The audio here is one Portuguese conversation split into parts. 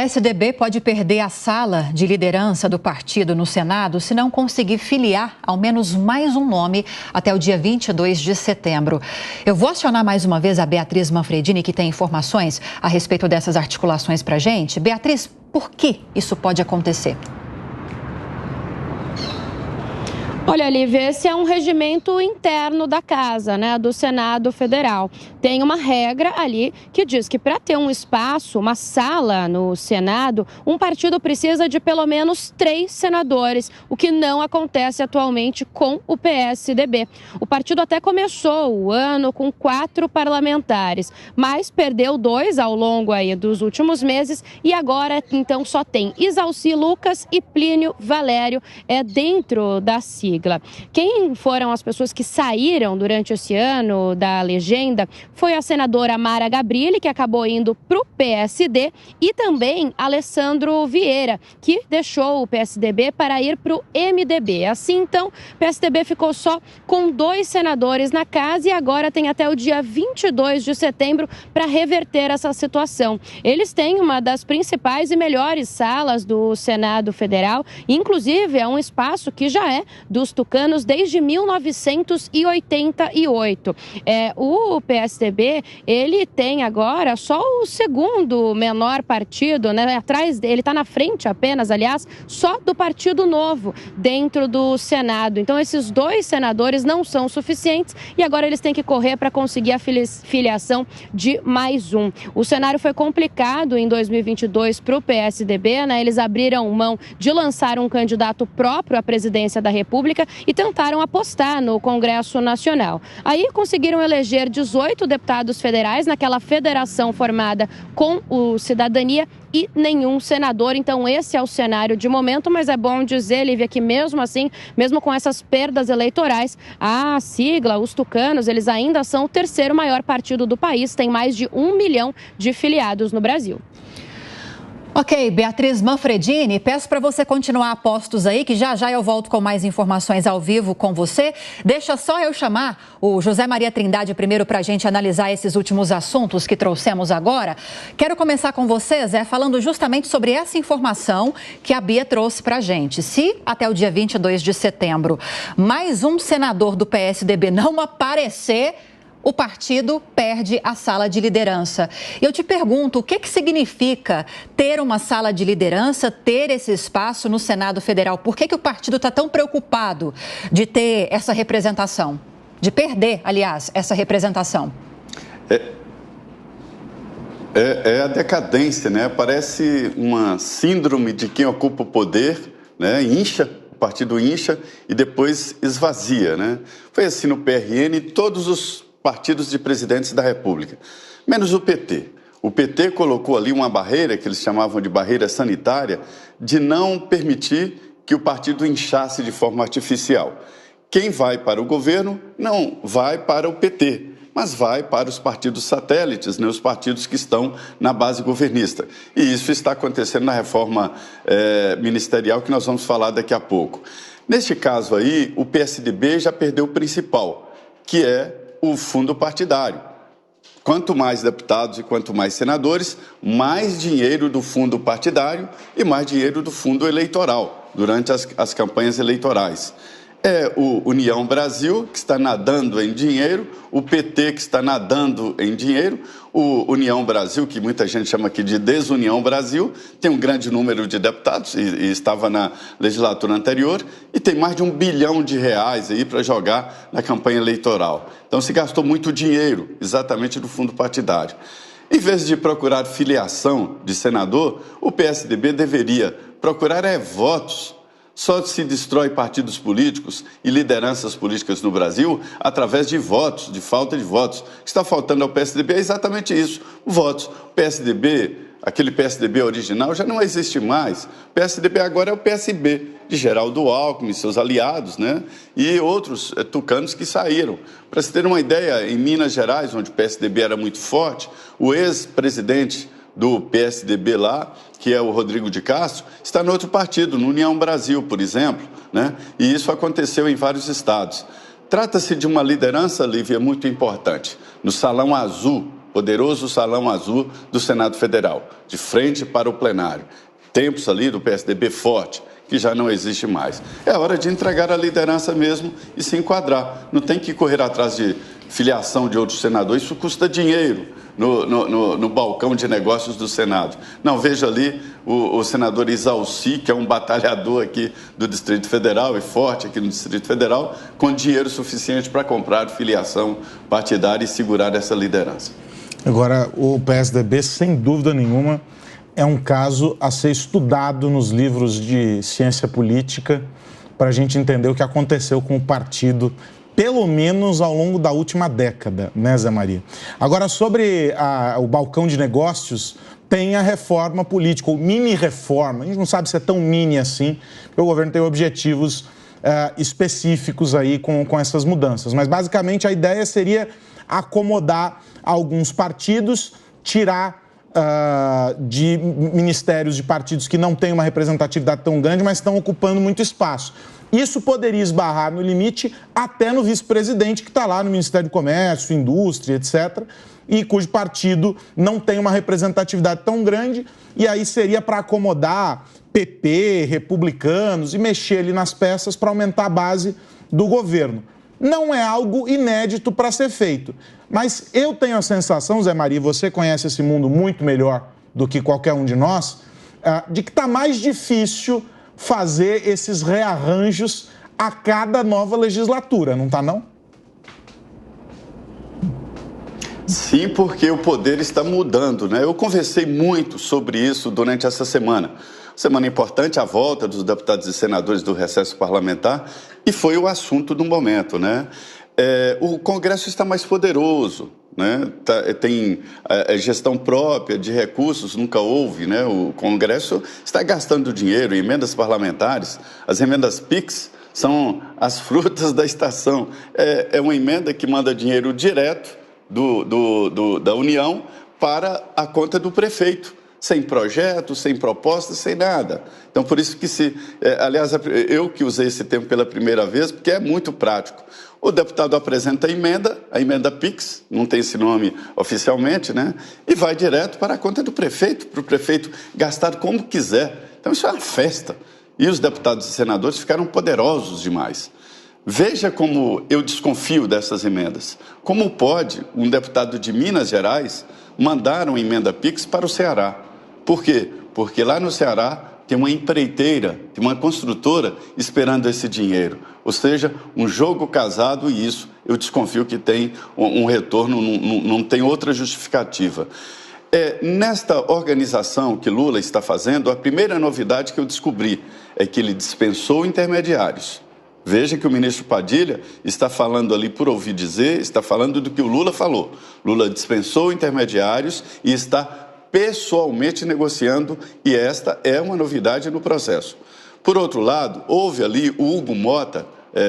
PSDB pode perder a sala de liderança do partido no Senado se não conseguir filiar ao menos mais um nome até o dia 22 de setembro. Eu vou acionar mais uma vez a Beatriz Manfredini, que tem informações a respeito dessas articulações para a gente. Beatriz, por que isso pode acontecer? Olha, Lívia, esse é um regimento interno da Casa, do Senado Federal. Tem uma regra ali que diz que para ter um espaço, uma sala no Senado, um partido precisa de pelo menos 3 senadores, o que não acontece atualmente com o PSDB. O partido até começou o ano com 4 parlamentares, mas perdeu 2 ao longo aí dos últimos meses e agora, então, só tem Isalci Lucas e Plínio Valério dentro da sigla. Quem foram as pessoas que saíram durante esse ano da legenda foi a senadora Mara Gabrilli, que acabou indo para o PSD, e também Alessandro Vieira, que deixou o PSDB para ir para o MDB. Assim, então, o PSDB ficou só com 2 senadores na casa e agora tem até o dia 22 de setembro para reverter essa situação. Eles têm uma das principais e melhores salas do Senado Federal, inclusive é um espaço que já é dos tucanos desde 1988. O PSDB, ele tem agora só o segundo menor partido, atrás dele, está na frente apenas, aliás, só do Partido Novo dentro do Senado. Então, esses 2 senadores não são suficientes e agora eles têm que correr para conseguir a filiação de mais um. O cenário foi complicado em 2022 para o PSDB, Eles abriram mão de lançar um candidato próprio à presidência da República e tentaram apostar no Congresso Nacional. Aí conseguiram eleger 18 deputados federais naquela federação formada com o Cidadania e nenhum senador. Então esse é o cenário de momento, mas é bom dizer, Lívia, que mesmo assim, mesmo com essas perdas eleitorais, a sigla, os tucanos, eles ainda são o 3º maior partido do país, tem mais de 1 milhão de filiados no Brasil. Ok, Beatriz Manfredini, peço para você continuar a postos aí, que já eu volto com mais informações ao vivo com você. Deixa só eu chamar o José Maria Trindade primeiro para a gente analisar esses últimos assuntos que trouxemos agora. Quero começar com você, Zé, falando justamente sobre essa informação que a Bia trouxe para a gente. Se até o dia 22 de setembro mais um senador do PSDB não aparecer, o partido perde a sala de liderança. Eu te pergunto, o que significa ter uma sala de liderança, ter esse espaço no Senado Federal? Por que o partido está tão preocupado de ter essa representação? De perder, aliás, essa representação? É a decadência, Parece uma síndrome de quem ocupa o poder, Incha, o partido incha e depois esvazia, Foi assim no PRN, todos os partidos de presidentes da República, menos o PT. O PT colocou ali uma barreira, que eles chamavam de barreira sanitária, de não permitir que o partido inchasse de forma artificial. Quem vai para o governo não vai para o PT, mas vai para os partidos satélites, os partidos que estão na base governista. E isso está acontecendo na reforma ministerial, que nós vamos falar daqui a pouco. Neste caso aí, o PSDB já perdeu o principal, que é o fundo partidário. Quanto mais deputados e quanto mais senadores, mais dinheiro do fundo partidário e mais dinheiro do fundo eleitoral durante as campanhas eleitorais. É o União Brasil, que está nadando em dinheiro, o PT, que está nadando em dinheiro, o União Brasil, que muita gente chama aqui de Desunião Brasil, tem um grande número de deputados e estava na legislatura anterior e tem mais de R$1 bilhão aí para jogar na campanha eleitoral. Então se gastou muito dinheiro, exatamente do fundo partidário. Em vez de procurar filiação de senador, o PSDB deveria procurar votos. Só se destrói partidos políticos e lideranças políticas no Brasil através de votos, de falta de votos. O que está faltando ao PSDB é exatamente isso, votos. O PSDB, aquele PSDB original, já não existe mais. O PSDB agora é o PSB, de Geraldo Alckmin, seus aliados, e outros tucanos que saíram. Para se ter uma ideia, em Minas Gerais, onde o PSDB era muito forte, o ex-presidente do PSDB lá, que é o Rodrigo de Castro, está no outro partido, no União Brasil, por exemplo, E isso aconteceu em vários estados. Trata-se de uma liderança, Lívia, muito importante. No Salão Azul, poderoso salão azul do Senado Federal, de frente para o plenário. Tempos ali do PSDB forte, que já não existe mais. É hora de entregar a liderança mesmo e se enquadrar. Não tem que correr atrás de filiação de outros senadores, isso custa dinheiro no balcão de negócios do Senado. Não, veja ali o senador Isalci, que é um batalhador aqui do Distrito Federal e forte aqui no Distrito Federal, com dinheiro suficiente para comprar filiação partidária e segurar essa liderança. Agora, o PSDB, sem dúvida nenhuma, é um caso a ser estudado nos livros de ciência política para a gente entender o que aconteceu com o partido, pelo menos ao longo da última década, né, Zé Maria? Agora, sobre o balcão de negócios, tem a reforma política, ou mini-reforma. A gente não sabe se é tão mini assim, porque o governo tem objetivos específicos aí com essas mudanças. Mas, basicamente, a ideia seria acomodar alguns partidos, tirar de ministérios de partidos que não têm uma representatividade tão grande, mas estão ocupando muito espaço. Isso poderia esbarrar no limite até no vice-presidente, que está lá no Ministério do Comércio, Indústria, etc., e cujo partido não tem uma representatividade tão grande, e aí seria para acomodar PP, republicanos, e mexer ali nas peças para aumentar a base do governo. Não é algo inédito para ser feito. Mas eu tenho a sensação, Zé Maria, você conhece esse mundo muito melhor do que qualquer um de nós, de que está mais difícil fazer esses rearranjos a cada nova legislatura, não está não? Sim, porque o poder está mudando, né? Eu conversei muito sobre isso durante essa semana. Semana importante, a volta dos deputados e senadores do recesso parlamentar, e foi o assunto do momento, né? O Congresso está mais poderoso, né? Tem gestão própria de recursos, nunca houve, né? O Congresso está gastando dinheiro em emendas parlamentares, as emendas PIX são as frutas da estação. É uma emenda que manda dinheiro direto da União para a conta do prefeito, sem projeto, sem proposta, sem nada. Então, por isso que aliás, eu que usei esse termo pela primeira vez, porque é muito prático. O deputado apresenta a emenda PIX, não tem esse nome oficialmente, né? E vai direto para a conta do prefeito, para o prefeito gastar como quiser. Então, isso é uma festa. E os deputados e senadores ficaram poderosos demais. Veja como eu desconfio dessas emendas. Como pode um deputado de Minas Gerais mandar uma emenda PIX para o Ceará? Por quê? Porque lá no Ceará tem uma empreiteira, tem uma construtora esperando esse dinheiro. Ou seja, um jogo casado, e isso eu desconfio que tem um retorno, não tem outra justificativa. Nesta organização que Lula está fazendo, a primeira novidade que eu descobri é que ele dispensou intermediários. Veja que o ministro Padilha está falando ali, por ouvir dizer, está falando do que o Lula falou. Lula dispensou intermediários e está pessoalmente negociando, e esta é uma novidade no processo. Por outro lado, houve ali o Hugo Mota,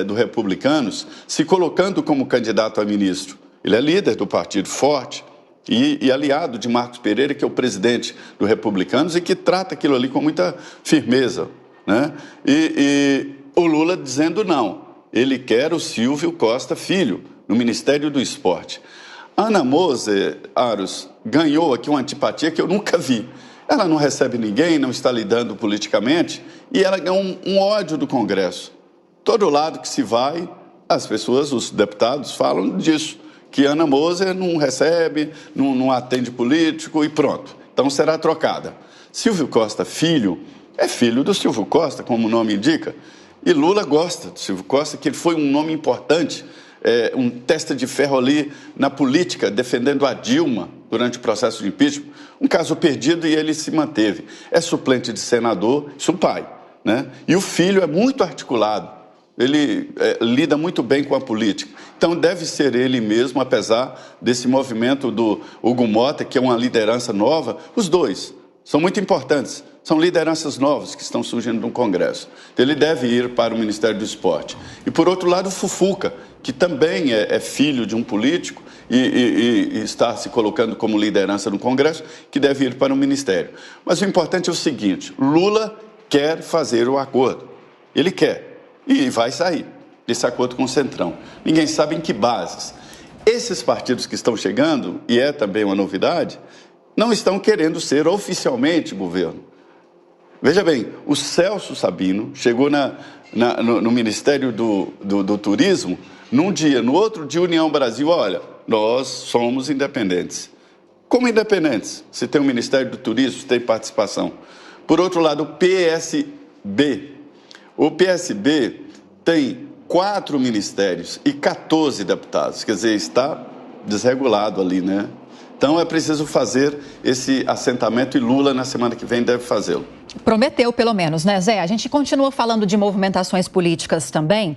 do Republicanos, se colocando como candidato a ministro. Ele é líder do partido forte e aliado de Marcos Pereira, que é o presidente do Republicanos e que trata aquilo ali com muita firmeza, né? E o Lula dizendo não, ele quer o Silvio Costa Filho no Ministério do Esporte. Ana Moser, Aros, ganhou aqui uma antipatia que eu nunca vi. Ela não recebe ninguém, não está lidando politicamente, e ela ganhou um ódio do Congresso. Todo lado que se vai, as pessoas, os deputados, falam disso, que Ana Moser não recebe, não atende político e pronto. Então será trocada. Silvio Costa Filho é filho do Silvio Costa, como o nome indica, e Lula gosta do Silvio Costa, que ele foi um nome importante, um testa de ferro ali na política, defendendo a Dilma durante o processo de impeachment, um caso perdido, e ele se manteve. É suplente de senador, isso o pai, né? E o filho é muito articulado, ele lida muito bem com a política. Então deve ser ele mesmo, apesar desse movimento do Hugo Mota, que é uma liderança nova. Os dois são muito importantes, são lideranças novas que estão surgindo no Congresso. Então, ele deve ir para o Ministério do Esporte. E, por outro lado, o Fufuca, que também é filho de um político e está se colocando como liderança no Congresso, que deve ir para o Ministério. Mas o importante é o seguinte, Lula quer fazer o acordo. Ele quer. E vai sair desse acordo com o Centrão. Ninguém sabe em que bases. Esses partidos que estão chegando, e é também uma novidade, não estão querendo ser oficialmente governo. Veja bem, o Celso Sabino chegou no Ministério do Turismo num dia, no outro dia União Brasil, olha, nós somos independentes. Como independentes? Se tem o Ministério do Turismo, se tem participação. Por outro lado, o PSB. O PSB tem 4 ministérios e 14 deputados, quer dizer, está desregulado ali, né? Então é preciso fazer esse assentamento e Lula na semana que vem deve fazê-lo. Prometeu, pelo menos, né, Zé? A gente continua falando de movimentações políticas também.